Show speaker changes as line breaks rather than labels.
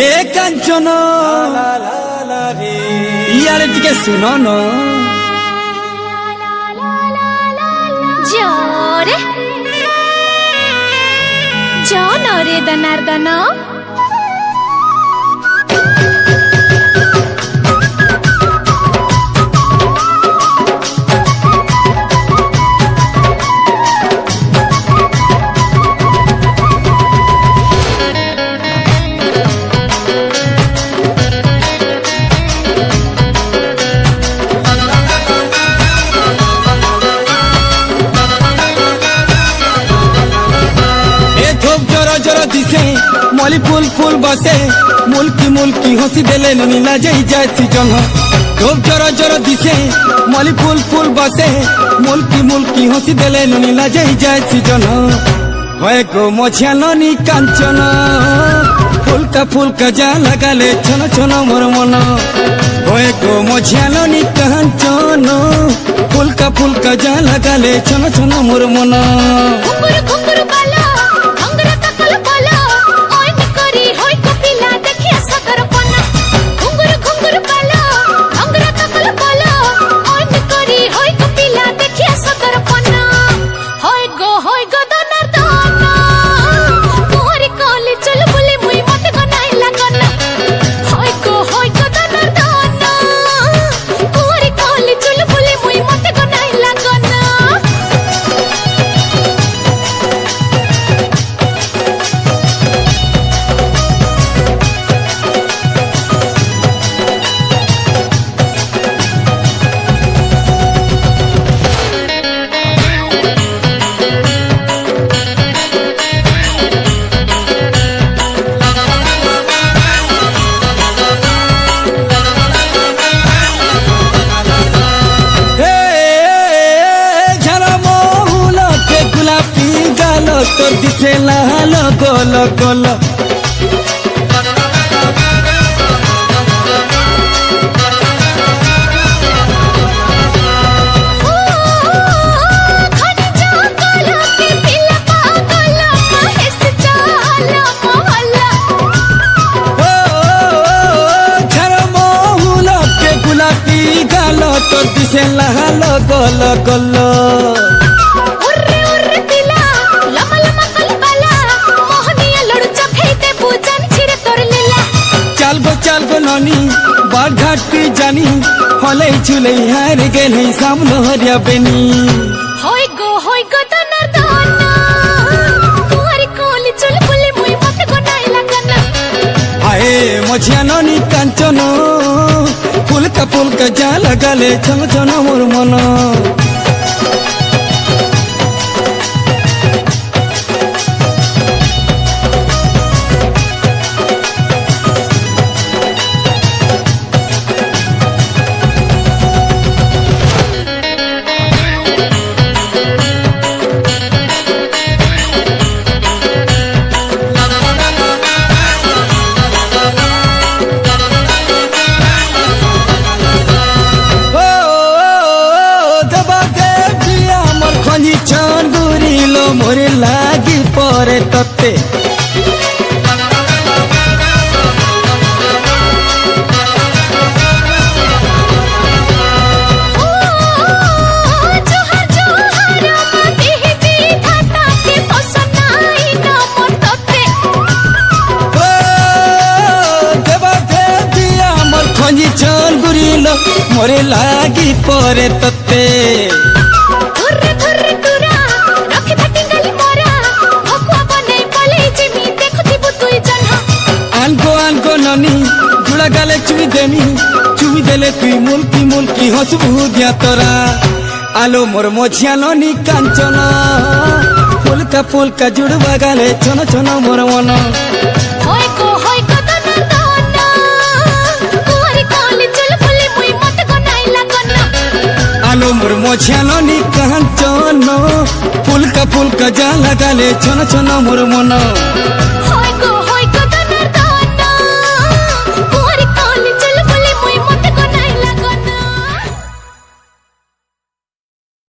এ কাঞ্চন ইয়ারে টিকে শুনো ন
জোরে জন রে দনার্দন
दिसे मली फूल फूल बसे मुल्की मुल्की हंसी देले नीला जई जाए सीजन खूब जरा जरा दिसे मली फूल फूल बसे मुल्की मुल्की हंसी देले नीला जई जाए सीजन होए गो मछियालनी कांचन फुलका जा लगाले छन छन मोर मन होए गो मछियालनी कांचन फुलका जा लगाले छन छन मोर मन तो दिसे लाल गोल गोल तो दिसे लाल गोल गोल चाल गो ननी बाढ़ घाट की जानी हले चुले हार गेले सामने हरिया बेनी
होय गो दनार्दन कुआरी कोली चुल बुली मुई मते गो नाई लागन
आए मछियालनी कांचन फुलका जा लगाले छन छन मोर मन मोरे लागी परे तत्ते मोरे लागी परे तत्ते जुड़ा गाले चुमी देले तुई मुल्की हंसबू दिया तोरा आलो मोर मछियालनी कांचन फुलका जुड़वा गाले छन छन मोर मन आलो मोर मछियालनी कांचन फुलका जा लगाले छन छन मोर मन।